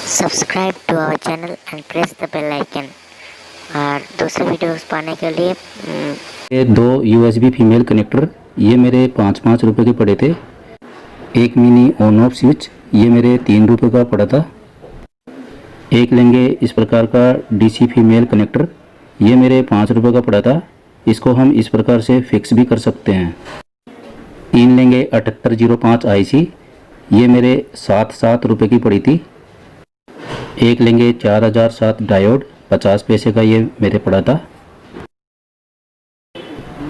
Subscribe to our channel and press the bell icon. और दूसरे videos पाने के लिए ये दो USB फीमेल कनेक्टर ये मेरे 5-5 रुपये के पड़े थे। एक मिनी ऑन ऑफ स्विच ये मेरे 3 रुपये का पड़ा था। एक लेंगे इस प्रकार का DC फीमेल कनेक्टर ये मेरे 5 रुपये का पड़ा था। इसको हम इस प्रकार से फिक्स भी कर सकते हैं। 3 लेंगे 7805 IC ये मेरे 7 रुपये की पड़ी थी। एक लेंगे 4007 डायोड 50 पैसे का ये मेरे पड़ा था।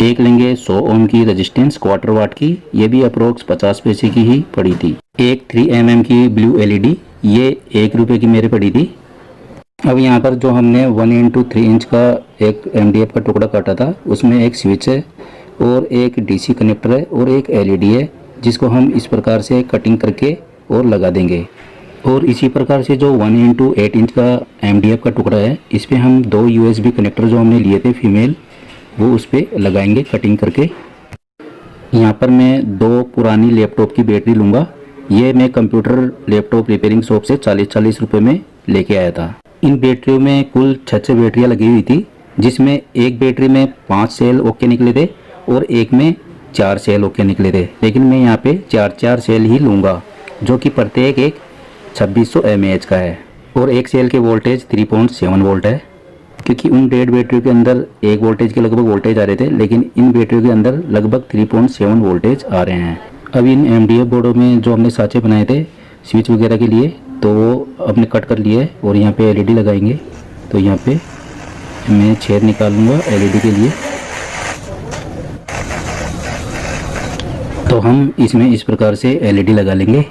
एक लेंगे 100 ओम की रेजिस्टेंस क्वार्टर वाट की ये भी अप्रोक्स 50 पैसे की ही पड़ी थी। एक 3 mm की ब्लू LED ये 1 रुपये की मेरे पड़ी थी। अब यहाँ पर जो हमने 1x3 इंच का एक MDF का टुकड़ा काटा था उसमें एक स्विच है और एक DC कनेक्टर है और एक LED है जिसको हम इस प्रकार से कटिंग करके और लगा देंगे। और इसी प्रकार से जो 1x8 इंच का MDF का टुकड़ा है इस पर हम 2 USB कनेक्टर जो हमने लिए थे फीमेल वो उस पर लगाएंगे कटिंग करके। यहाँ पर मैं 2 पुरानी लैपटॉप की बैटरी लूँगा। ये मैं कंप्यूटर लैपटॉप रिपेयरिंग शॉप से 40 रुपये में लेके आया था। इन बैटरियों में कुल 6 बैटरियाँ लगी हुई थी जिसमें एक बैटरी में 5 सेल ओके निकले थे और एक में 4 सेल ओके निकले थे। लेकिन मैं यहाँ पे 4 सेल ही लूँगा जो कि प्रत्येक एक 2600 mAh का है और एक सेल के वोल्टेज 3.7 वोल्ट है, क्योंकि उन डेड बैटरियों के अंदर 1 वोल्टेज के लगभग वोल्टेज आ रहे थे लेकिन इन बैटरियों के अंदर लगभग 3.7 वोल्टेज आ रहे हैं। अब इन MDF बोर्डों में जो हमने साँचे बनाए थे स्विच वगैरह के लिए तो वो हमने कट कर लिए और यहाँ पे LED लगाएंगे। तो यहाँ पे मैं छेद निकाल लूँगा LED के लिए। तो हम इसमें इस प्रकार से LED लगा लेंगे।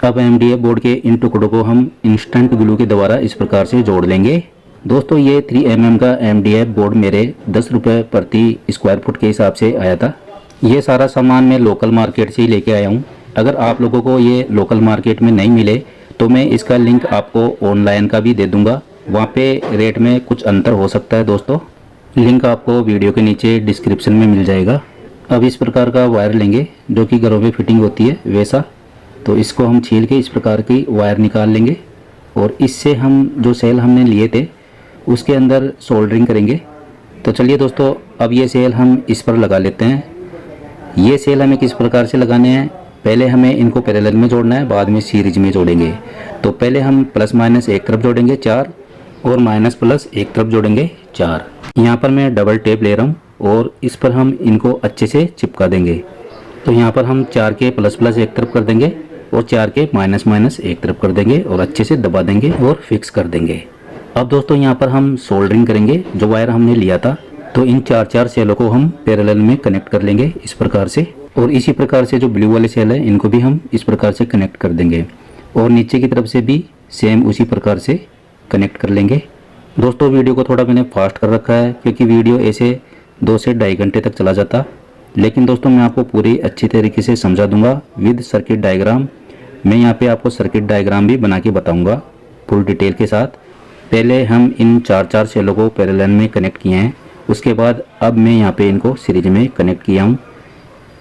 अब MDF बोर्ड के इन टुकड़ों को हम इंस्टेंट ग्लू के द्वारा इस प्रकार से जोड़ लेंगे। दोस्तों ये 3 mm का MDF बोर्ड मेरे 10 रुपये प्रति स्क्वायर फुट के हिसाब से आया था। ये सारा सामान मैं लोकल मार्केट से ही लेके आया हूँ। अगर आप लोगों को ये लोकल मार्केट में नहीं मिले तो मैं इसका लिंक आपको ऑनलाइन का भी दे दूँगा, वहाँ पे रेट में कुछ अंतर हो सकता है दोस्तों। लिंक आपको वीडियो के नीचे डिस्क्रिप्शन में मिल जाएगा। अब इस प्रकार का वायर लेंगे जो कि घरों में फिटिंग होती है वैसा। तो इसको हम छील के इस प्रकार की वायर निकाल लेंगे और इससे हम जो सेल हमने लिए थे उसके अंदर सोल्डरिंग करेंगे। तो चलिए दोस्तों अब ये सेल हम इस पर लगा लेते हैं। ये सेल हमें किस प्रकार से लगाने हैं, पहले हमें इनको पैरेलल में जोड़ना है, बाद में सीरीज में जोड़ेंगे। तो पहले हम प्लस माइनस एक तरफ जोड़ेंगे 4 और माइनस प्लस एक तरफ जोड़ेंगे 4। यहाँ पर मैं डबल टेप ले रहा हूँ और इस पर हम इनको अच्छे से चिपका देंगे। तो यहाँ पर हम 4 के प्लस प्लस एक तरफ कर देंगे और 4 के माइनस माइनस एक तरफ कर देंगे और अच्छे से दबा देंगे और फिक्स कर देंगे। अब दोस्तों यहाँ पर हम सोल्डरिंग करेंगे जो वायर हमने लिया था। तो इन 4 सेलों को हम पैरेलल में कनेक्ट कर लेंगे इस प्रकार से। और इसी प्रकार से जो ब्लू वाले सेल है इनको भी हम इस प्रकार से कनेक्ट कर देंगे और नीचे की तरफ से भी सेम उसी प्रकार से कनेक्ट कर लेंगे। दोस्तों वीडियो को थोड़ा मैंने फास्ट कर रखा है क्योंकि वीडियो ऐसे 2 से 2.5 घंटे तक चला जाता, लेकिन दोस्तों मैं आपको पूरी अच्छी तरीके से समझा दूंगा विद सर्किट डायग्राम। मैं यहाँ पे आपको सर्किट डायग्राम भी बना के बताऊंगा फुल डिटेल के साथ। पहले हम इन 4 सेलों को पैरेलल में कनेक्ट किए हैं, उसके बाद अब मैं यहाँ पे इनको सीरीज में कनेक्ट किया हूँ।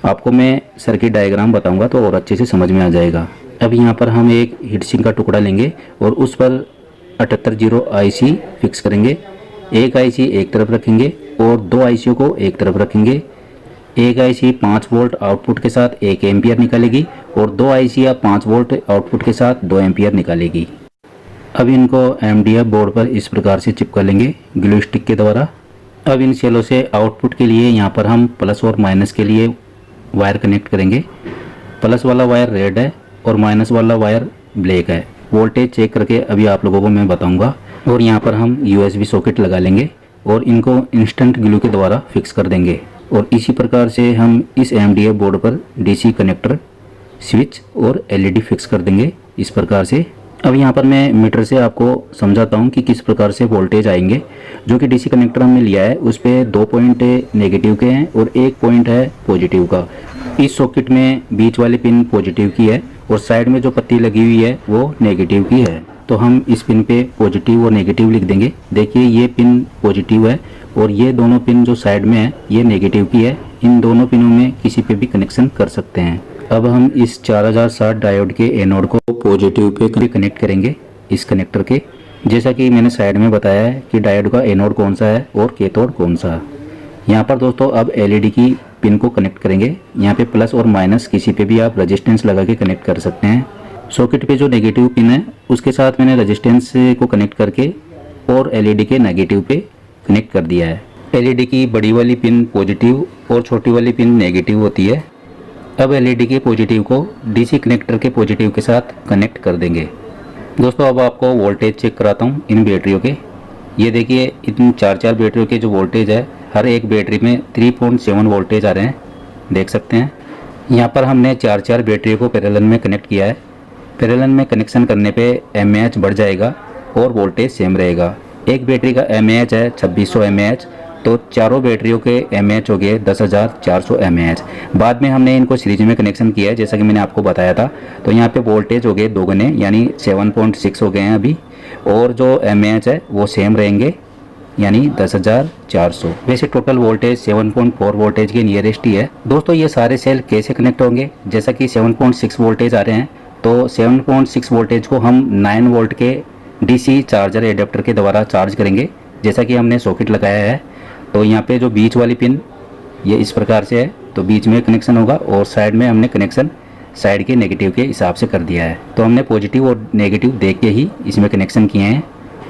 आपको मैं सर्किट डायग्राम बताऊंगा तो और अच्छे से समझ में आ जाएगा। अब यहाँ पर हम एक हीटसिंक का टुकड़ा लेंगे और उस पर 7805 IC फिक्स करेंगे। एक IC एक तरफ रखेंगे और 2 IC को एक तरफ रखेंगे। एक IC 5 वोल्ट आउटपुट के साथ 1 एम्पियर निकालेगी और 2 IC या 5 वोल्ट आउटपुट के साथ 2 एम्पियर निकालेगी। अब इनको MDF बोर्ड पर इस प्रकार से चिपका लेंगे ग्लू स्टिक के द्वारा। अब इन सेलों से आउटपुट के लिए यहाँ पर हम प्लस और माइनस के लिए वायर कनेक्ट करेंगे। प्लस वाला वायर रेड है और माइनस वाला वायर ब्लैक है। वोल्टेज चेक करके अभी आप लोगों को मैं बताऊँगा। और यहाँ पर हम USB सॉकेट लगा लेंगे और इनको इंस्टेंट ग्लू के द्वारा फिक्स कर देंगे। और इसी प्रकार से हम इस MDF बोर्ड पर DC कनेक्टर, स्विच और LED फिक्स कर देंगे इस प्रकार से। अब यहाँ पर मैं मीटर से आपको समझाता हूँ कि किस प्रकार से वोल्टेज आएंगे। जो कि DC कनेक्टर हमने लिया है उस पर 2 पॉइंट नेगेटिव के हैं और 1 पॉइंट है पॉजिटिव का। इस सॉकेट में बीच वाली पिन पॉजिटिव की है और साइड में जो पत्ती लगी हुई है वो नेगेटिव की है। तो हम इस पिन पे पॉजिटिव और नेगेटिव लिख देंगे। देखिए ये पिन पॉजिटिव है और ये दोनों पिन जो साइड में है ये नेगेटिव की है। इन दोनों पिनों में किसी पे भी कनेक्शन कर सकते हैं। अब हम इस 4007 डायोड के एनोड को पॉजिटिव पे कनेक्ट करेंगे इस कनेक्टर के। जैसा कि मैंने साइड में बताया है कि डायोड का एनोड कौन सा है और कैथोड कौन सा। यहाँ पर दोस्तों अब एलईडी की पिन को कनेक्ट करेंगे। यहाँ पे प्लस और माइनस किसी पे भी आप रेजिस्टेंस लगा के कनेक्ट कर सकते हैं। सॉकेट पे जो नेगेटिव पिन है उसके साथ मैंने रेजिस्टेंस को कनेक्ट करके और एलईडी के नेगेटिव पे कनेक्ट कर दिया है। एलईडी की बड़ी वाली पिन पॉजिटिव और छोटी वाली पिन नेगेटिव होती है। अब एलईडी के पॉजिटिव को डीसी कनेक्टर के पॉजिटिव के साथ कनेक्ट कर देंगे। दोस्तों अब आपको वोल्टेज चेक कराता हूँ इन बैटरियों के। ये देखिए इन चार बैटरियों के जो वोल्टेज है, हर एक बैटरी में 3.7 वोल्टेज आ रहे हैं, देख सकते हैं। यहाँ पर हमने चार बैटरियों को पैरेलल में कनेक्ट किया है। पैरेलल में कनेक्शन करने पे एमएएच बढ़ जाएगा और वोल्टेज सेम रहेगा। एक बैटरी का एमएएच है 2600 एमएएच, तो चारों बैटरियों के एमएएच हो गए 10,400 एमएएच। बाद में हमने इनको सीरीज में कनेक्शन किया है जैसा कि मैंने आपको बताया था। तो यहाँ पे वोल्टेज हो गए दोगुने यानी 7.6 हो गए हैं अभी, और जो एमएएच है वो सेम रहेंगे यानी 10,400। वैसे टोटल वोल्टेज 7.4 वोल्टेज के नियरेस्ट ही है। दोस्तों ये सारे सेल कैसे कनेक्ट होंगे, जैसा कि 7.6 वोल्टेज आ रहे हैं तो 7.6 वोल्टेज को हम 9 वोल्ट के डीसी चार्जर एडेप्टर के द्वारा चार्ज करेंगे, जैसा कि हमने सॉकेट लगाया है। तो यहाँ पे जो बीच वाली पिन ये इस प्रकार से है, तो बीच में कनेक्शन होगा और साइड में हमने कनेक्शन साइड के नेगेटिव के हिसाब से कर दिया है। तो हमने पॉजिटिव और नेगेटिव देख के ही इसमें कनेक्शन किए हैं।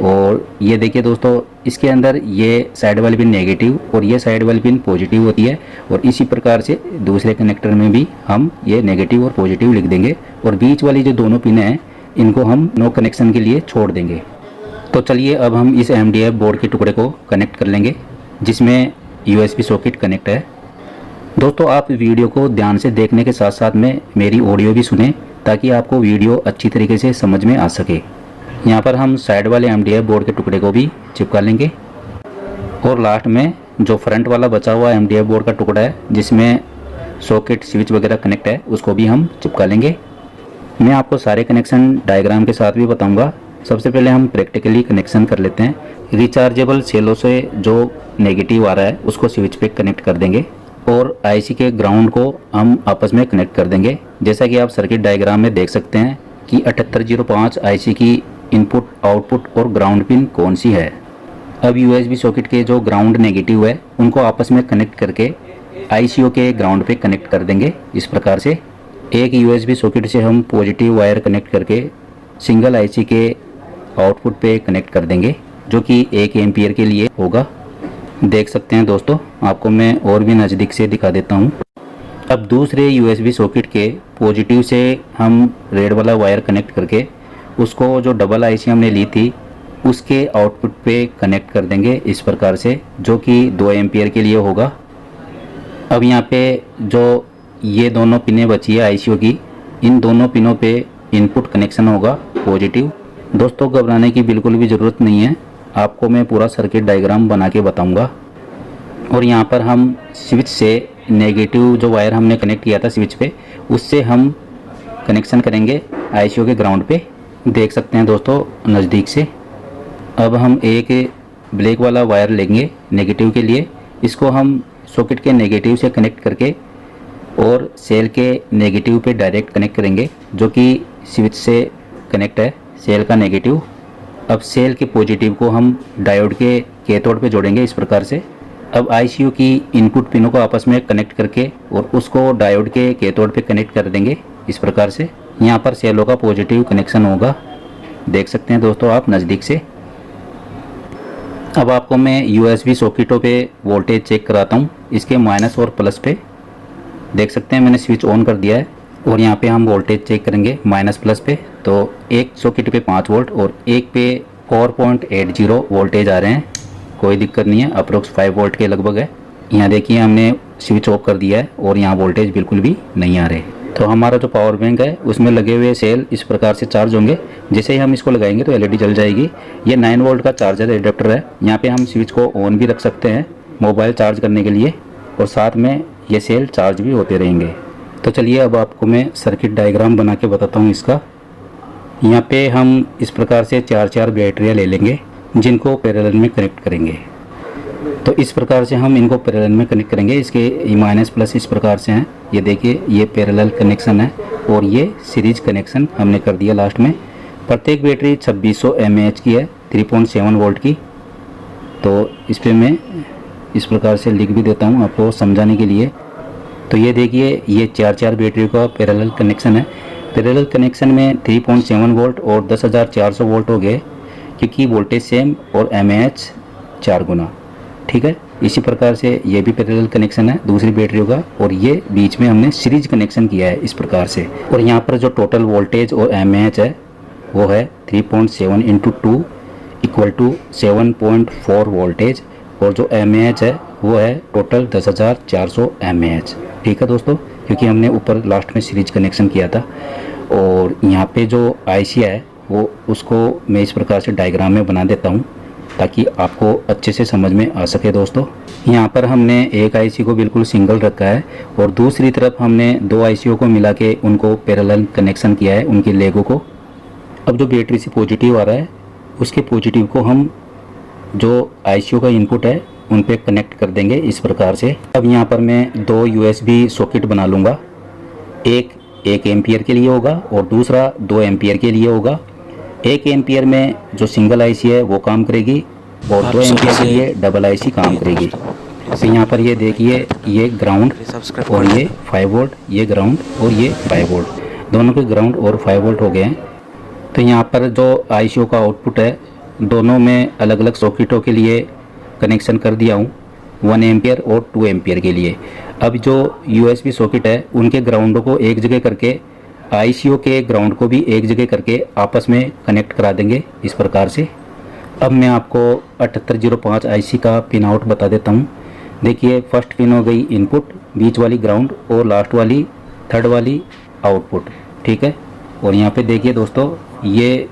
और ये देखिए दोस्तों, इसके अंदर ये साइड वाली पिन नेगेटिव और ये साइड वाली पिन पॉजिटिव होती है, और इसी प्रकार से दूसरे कनेक्टर में भी हम ये नेगेटिव और पॉजिटिव लिख देंगे, और बीच वाली जो दोनों पिन हैं इनको हम नो कनेक्शन के लिए छोड़ देंगे। तो चलिए अब हम इस एमडीएफ बोर्ड के टुकड़े को कनेक्ट कर लेंगे जिसमें यूएसबी सॉकेट कनेक्ट है। दोस्तों आप वीडियो को ध्यान से देखने के साथ साथ में मेरी ऑडियो भी सुने ताकि आपको वीडियो अच्छी तरीके से समझ में आ सके। यहाँ पर हम साइड वाले एमडीएफ बोर्ड के टुकड़े को भी चिपका लेंगे, और लास्ट में जो फ्रंट वाला बचा हुआ एमडीएफ बोर्ड का टुकड़ा है जिसमें सॉकेट स्विच वगैरह कनेक्ट है उसको भी हम चिपका लेंगे। मैं आपको सारे कनेक्शन डायग्राम के साथ भी बताऊंगा। सबसे पहले हम प्रैक्टिकली कनेक्शन कर लेते हैं। रिचार्जेबल सेलों से जो नेगेटिव आ रहा है उसको स्विच पे कनेक्ट कर देंगे, और आईसी के ग्राउंड को हम आपस में कनेक्ट कर देंगे। जैसा कि आप सर्किट डायग्राम में देख सकते हैं कि 7805 आईसी की इनपुट, आउटपुट और ग्राउंड पिन कौन सी है। अब यूएसबी सॉकेट के जो ग्राउंड नेगेटिव है उनको आपस में कनेक्ट करके आईसीओ के ग्राउंड पे कनेक्ट कर देंगे। इस प्रकार से एक यूएसबी सॉकेट से हम पॉजिटिव वायर कनेक्ट करके सिंगल आईसी के आउटपुट पे कनेक्ट कर देंगे, जो कि 1 एम्पियर के लिए होगा। देख सकते हैं दोस्तों, आपको मैं और भी नज़दीक से दिखा देता हूँ। अब दूसरे यूएसबी सॉकेट के पॉजिटिव से हम रेड वाला वायर कनेक्ट करके उसको जो डबल आईसी हमने ली थी उसके आउटपुट पे कनेक्ट कर देंगे इस प्रकार से, जो कि 2 एम्पियर के लिए होगा। अब यहाँ पे जो ये दोनों पिनें बची है आईसीओ की, इन दोनों पिनों पे इनपुट कनेक्शन होगा पॉजिटिव। दोस्तों घबराने की बिल्कुल भी ज़रूरत नहीं है, आपको मैं पूरा सर्किट डायग्राम बना के बताऊंगा। और यहाँ पर हम स्विच से नेगेटिव जो वायर हमने कनेक्ट किया था स्विच पे, उससे हम कनेक्शन करेंगे आईसीओ के ग्राउंड पे। देख सकते हैं दोस्तों नज़दीक से। अब हम एक ब्लैक वाला वायर लेंगे नेगेटिव के लिए, इसको हम सॉकेट के नेगेटिव से कनेक्ट करके और सेल के नेगेटिव पे डायरेक्ट कनेक्ट करेंगे, जो कि स्विच से कनेक्ट है सेल का नेगेटिव। अब सेल के पॉजिटिव को हम डायोड के कैथोड पे जोड़ेंगे इस प्रकार से। अब आईसीयू की इनपुट पिनों को आपस में कनेक्ट करके और उसको डायोड के कैथोड पे कनेक्ट कर देंगे इस प्रकार से। यहाँ पर सेलों का पॉजिटिव कनेक्शन होगा, देख सकते हैं दोस्तों आप नज़दीक से। अब आपको मैं यूएसबी सॉकेटों पे वोल्टेज चेक कराता हूँ, इसके माइनस और प्लस पे। देख सकते हैं मैंने स्विच ऑन कर दिया है, और यहाँ पे हम वोल्टेज चेक करेंगे माइनस प्लस पे। तो एक सॉकेट पे 5 वोल्ट और एक पे 4.80 वोल्टेज आ रहे हैं, कोई दिक्कत नहीं है, अप्रोक्स 5 वोल्ट के लगभग है। यहाँ देखिए हमने स्विच ऑफ कर दिया है और यहाँ वोल्टेज बिल्कुल भी नहीं आ रहे। तो हमारा जो पावर बैंक है उसमें लगे हुए सेल इस प्रकार से चार्ज होंगे। जैसे ही हम इसको लगाएंगे तो एलईडी जल जाएगी। ये 9 वोल्ट का चार्जर एडेप्टर है। यहाँ पे हम स्विच को ऑन भी रख सकते हैं मोबाइल चार्ज करने के लिए, और साथ में ये सेल चार्ज भी होते रहेंगे। तो चलिए अब आपको मैं सर्किट डायग्राम बना के बताता हूँ इसका। यहाँ पे हम इस प्रकार से 4 बैटरियाँ ले लेंगे जिनको पैरेलल में कनेक्ट करेंगे। तो इस प्रकार से हम इनको पैरेलल में कनेक्ट करेंगे। इसके माइनस प्लस इस प्रकार से हैं, ये देखिए ये पैरेलल कनेक्शन है और ये सीरीज कनेक्शन हमने कर दिया लास्ट में। प्रत्येक बैटरी 2600 mAh की है, 3.7 वोल्ट की। तो इस पर मैं इस प्रकार से लिख भी देता हूँ आपको समझाने के लिए। तो ये देखिए, ये चार बैटरी का पैरेलल कनेक्शन है। पैरेलल कनेक्शन में 3.7 वोल्ट और 10,400 वोल्ट हो गए, क्योंकि वोल्टेज सेम और mAh 4 गुना। ठीक है, इसी प्रकार से ये भी पैरेलल कनेक्शन है दूसरी बैटरियों का, और ये बीच में हमने सीरीज कनेक्शन किया है इस प्रकार से। और यहाँ पर जो टोटल वोल्टेज और mAh है वो है 3.7 इंटू 2 इक्वल टू 7.4 वोल्टेज, और जो mAh है वो है टोटल 10,400 mAh। ठीक है दोस्तों, क्योंकि हमने ऊपर लास्ट में सीरीज कनेक्शन किया था। और यहाँ पे जो IC है वो उसको मैं इस प्रकार से डायग्राम में बना देता हूँ ताकि आपको अच्छे से समझ में आ सके दोस्तों। यहाँ पर हमने एक IC को बिल्कुल सिंगल रखा है और दूसरी तरफ हमने दो ICओ को मिला के उनको पैरेलल कनेक्शन किया है, उनके लेगों को। अब जो बैटरी से पॉजिटिव आ रहा है उसके पॉजिटिव को हम जो ICओ का इनपुट है उन पे कनेक्ट कर देंगे इस प्रकार से। अब यहाँ पर मैं दो USB सॉकेट बना लूँगा, एक 1 एम्पियर के लिए होगा और दूसरा 2 एम्पियर के लिए होगा। 1 एम्पियर में जो सिंगल IC है वो काम करेगी और 2 एम्पियर के लिए डबल IC काम करेगी। तो यहाँ पर ये देखिए, ये ग्राउंड और ये 5 वोल्ट, ये ग्राउंड और ये 5 वोल्ट, दोनों के ग्राउंड और 5 वोल्ट हो गए हैं। तो यहाँ पर जो ICओ का आउटपुट है दोनों में अलग अलग सॉकेटों के लिए कनेक्शन कर दिया हूँ, 1 एम्पियर और 2 एम्पियर के लिए। अब जो USB सॉकेट है उनके ग्राउंडों को एक जगह करके ICओ के ग्राउंड को भी एक जगह करके आपस में कनेक्ट करा देंगे इस प्रकार से। अब मैं आपको 7805 IC का पिन आउट बता देता हूँ। देखिए, फर्स्ट पिन हो गई इनपुट, बीच वाली ग्राउंड और लास्ट वाली थर्ड वाली आउटपुट। ठीक है, और यहाँ पे देखिए दोस्तों, ये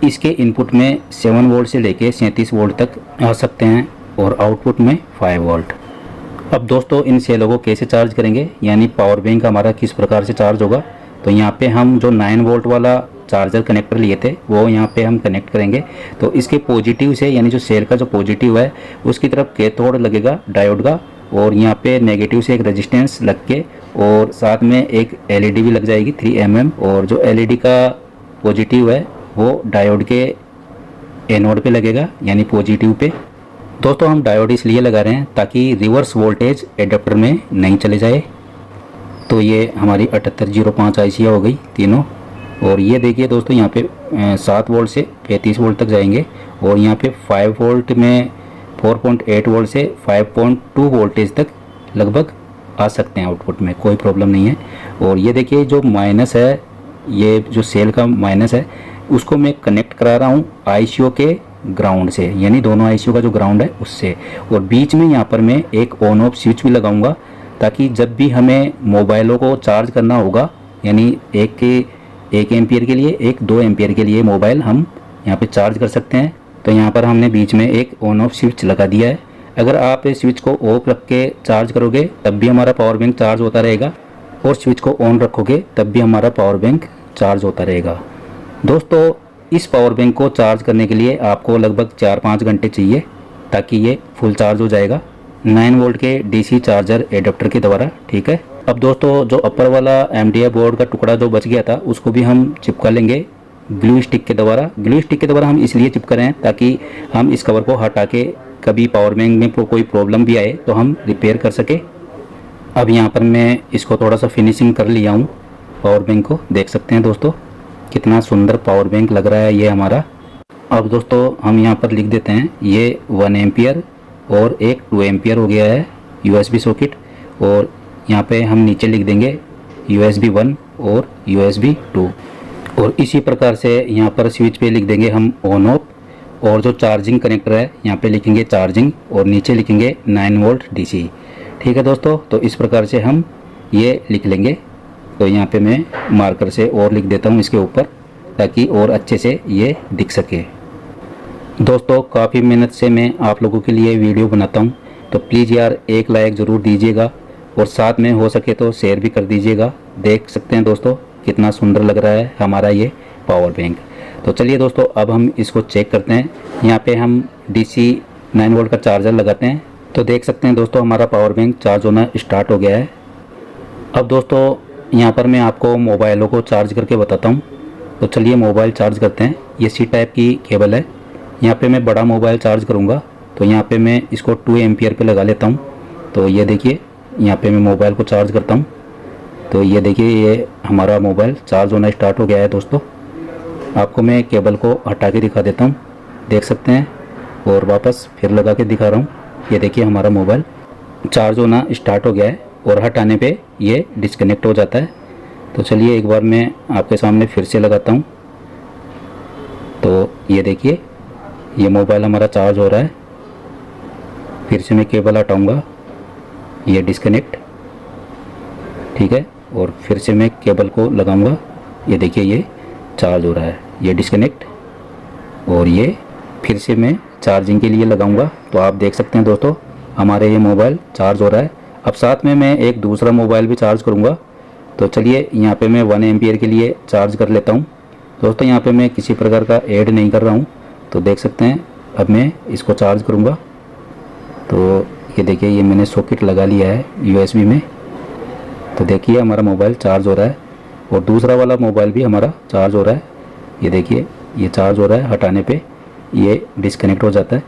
इसके इनपुट में 7 वोल्ट से लेके 37 वोल्ट तक आ सकते हैं और आउटपुट में 5 वोल्ट। अब दोस्तों इन सेलों को कैसे चार्ज करेंगे, यानी पावर बैंक हमारा किस प्रकार से चार्ज होगा। तो यहाँ पे हम जो 9 वोल्ट वाला चार्जर कनेक्टर लिए थे वो यहाँ पे हम कनेक्ट करेंगे। तो इसके पॉजिटिव से, यानी जो सेल का जो पॉजिटिव है उसकी तरफ कैथोड लगेगा डायोड का, और यहाँ पे नेगेटिव से एक रेजिस्टेंस लग के और साथ में एक LED भी लग जाएगी 3 mm, और जो LED का पॉजिटिव है वो डायोड के एनोड पे लगेगा, यानी पॉजिटिव पे। दोस्तों हम डायोड इसलिए लगा रहे हैं ताकि रिवर्स वोल्टेज एडाप्टर में नहीं चले जाए। तो ये हमारी 7805 IC हो गई तीनों। और ये देखिए दोस्तों, यहाँ पे 7 वोल्ट से 35 वोल्ट तक जाएंगे, और यहाँ पे 5 वोल्ट में 4.8 वोल्ट से 5.2 वोल्टेज तक लगभग आ सकते हैं आउटपुट में, कोई प्रॉब्लम नहीं है। और ये देखिए जो माइनस है, ये जो सेल का माइनस है उसको मैं कनेक्ट करा रहा हूँ ICओ के ग्राउंड से, यानी दोनों ICओ का जो ग्राउंड है उससे। और बीच में यहाँ पर मैं एक ऑन ऑफ स्विच भी लगाऊंगा ताकि जब भी हमें मोबाइलों को चार्ज करना होगा, यानी 1 एम्पियर के लिए, 2 एम्पियर के लिए मोबाइल हम यहाँ पे चार्ज कर सकते हैं। तो यहाँ पर हमने बीच में एक ऑन ऑफ स्विच लगा दिया है। अगर आप इस स्विच को ऑफ रख के चार्ज करोगे तब भी हमारा पावर बैंक चार्ज होता रहेगा, और स्विच को ऑन रखोगे तब भी हमारा पावर बैंक चार्ज होता रहेगा। दोस्तों इस पावर बैंक को चार्ज करने के लिए आपको लगभग 4-5 घंटे चाहिए ताकि ये फुल चार्ज हो जाएगा 9 वोल्ट के DC चार्जर एडाप्टर के द्वारा। ठीक है, अब दोस्तों जो अपर वाला MDF बोर्ड का टुकड़ा जो बच गया था उसको भी हम चिपका लेंगे ग्लू स्टिक के द्वारा। ग्लू स्टिक के द्वारा हम इसलिए चिपका रहे हैं ताकि हम इस कवर को हटा के कभी पावर बैंक में कोई प्रॉब्लम भी आए तो हम रिपेयर कर सके। अब यहाँ पर मैं इसको थोड़ा सा फिनिशिंग कर लिया हूँ पावर बैंक को, देख सकते हैं दोस्तों कितना सुंदर पावर बैंक लग रहा है ये हमारा। अब दोस्तों हम यहाँ पर लिख देते हैं, ये 1 एम्पियर और एक 2 एम्पियर हो गया है USB सॉकेट, और यहाँ पे हम नीचे लिख देंगे USB 1 और USB 2, और इसी प्रकार से यहाँ पर स्विच पे लिख देंगे हम ऑन ऑफ, और जो चार्जिंग कनेक्टर है यहाँ पे लिखेंगे चार्जिंग और नीचे लिखेंगे 9 वोल्ट DC। ठीक है दोस्तों, तो इस प्रकार से हम ये लिख लेंगे। तो यहाँ पे मैं मार्कर से और लिख देता हूँ इसके ऊपर ताकि और अच्छे से ये दिख सके। दोस्तों काफ़ी मेहनत से मैं आप लोगों के लिए वीडियो बनाता हूँ, तो प्लीज़ यार एक लाइक ज़रूर दीजिएगा और साथ में हो सके तो शेयर भी कर दीजिएगा। देख सकते हैं दोस्तों कितना सुंदर लग रहा है हमारा ये पावर बैंक। तो चलिए दोस्तों अब हम इसको चेक करते हैं। यहाँ पे हम DC 9 वोल्ट का चार्जर लगाते हैं, तो देख सकते हैं दोस्तों हमारा पावर बैंक चार्ज होना स्टार्ट हो गया है। अब दोस्तों यहाँ पर मैं आपको मोबाइलों को चार्ज करके बताता हूँ। तो चलिए मोबाइल चार्ज करते हैं। ये सी टाइप की केबल है। यहाँ पे मैं बड़ा मोबाइल चार्ज करूँगा तो यहाँ पे मैं इसको 2 एम्पियर पे लगा लेता हूँ। तो ये देखिए यहाँ पे मैं मोबाइल को चार्ज करता हूँ। तो ये देखिए ये हमारा मोबाइल चार्ज होना स्टार्ट हो गया है दोस्तों। आपको मैं केबल को हटा के दिखा देता हूँ, देख सकते हैं, और वापस फिर लगा के दिखा रहा हूँ। ये देखिए हमारा मोबाइल चार्ज होना स्टार्ट हो गया है और हटाने पे ये डिस्कनेक्ट हो जाता है। तो चलिए एक बार मैं आपके सामने फिर से लगाता हूँ। तो ये देखिए ये मोबाइल हमारा चार्ज हो रहा है। फिर से मैं केबल हटाऊँगा, ये डिस्कनेक्ट, ठीक है, और फिर से मैं केबल को लगाऊंगा। ये देखिए ये चार्ज हो रहा है, ये डिस्कनेक्ट, और ये फिर से मैं चार्जिंग के लिए लगाऊंगा। तो आप देख सकते हैं दोस्तों हमारे ये मोबाइल चार्ज हो रहा है। अब साथ में मैं एक दूसरा मोबाइल भी चार्ज करूंगा। तो चलिए यहाँ पे मैं 1 एम्पियर के लिए चार्ज कर लेता हूँ। दोस्तों यहाँ पे मैं किसी प्रकार का ऐड नहीं कर रहा हूँ। तो देख सकते हैं अब मैं इसको चार्ज करूँगा। तो ये देखिए ये मैंने सॉकेट लगा लिया है USB में। तो देखिए हमारा मोबाइल चार्ज हो रहा है और दूसरा वाला मोबाइल भी हमारा चार्ज हो रहा है। ये देखिए ये चार्ज हो रहा है, हटाने पे ये डिस्कनेक्ट हो जाता है।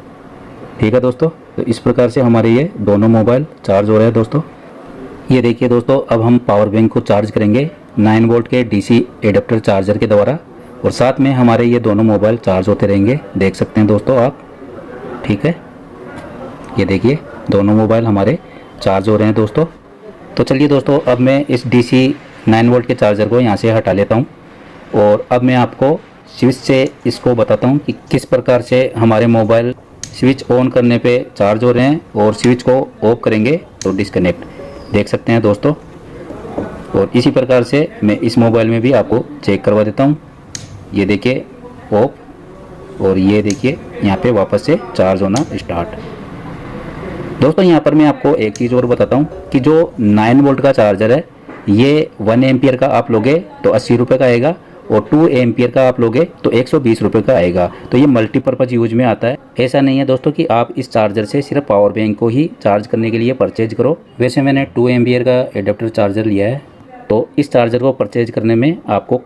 ठीक है दोस्तों, तो इस प्रकार से हमारे ये दोनों मोबाइल चार्ज हो रहे हैं दोस्तों। ये देखिए दोस्तों अब हम पावर बैंक को चार्ज करेंगे 9 वोल्ट के DC एडाप्टर चार्जर के द्वारा, और साथ में हमारे ये दोनों मोबाइल चार्ज होते रहेंगे। देख सकते हैं दोस्तों आप, ठीक है, ये देखिए दोनों मोबाइल हमारे चार्ज हो रहे हैं दोस्तों। तो चलिए दोस्तों अब मैं इस DC 9 वोल्ट के चार्जर को यहाँ से हटा लेता हूँ और अब मैं आपको स्विच से इसको बताता हूँ कि किस प्रकार से हमारे मोबाइल स्विच ऑन करने पे चार्ज हो रहे हैं और स्विच को ऑफ करेंगे तो डिस्कनेक्ट। देख सकते हैं दोस्तों, और इसी प्रकार से मैं इस मोबाइल में भी आपको चेक करवा देता हूँ। ये देखिए ऑफ, और ये देखिए यहाँ पे वापस से चार्ज होना स्टार्ट। दोस्तों यहाँ पर मैं आपको एक चीज़ और बताता हूँ कि जो 9 वोल्ट का चार्जर है ये 1 एम्पियर का आप लोगे तो 80 रुपये का आएगा, और 2 एम्पियर का आप लोगे तो 120 रुपये का आएगा। तो ये मल्टीपर्पज़ यूज में आता है। ऐसा नहीं है दोस्तों कि आप इस चार्जर से सिर्फ पावर बैंक को ही चार्ज करने के लिए परचेज करो। वैसे मैंने 2 एम्पियर का एडाप्टर चार्जर लिया है, तो इस चार्जर को परचेज करने में आपको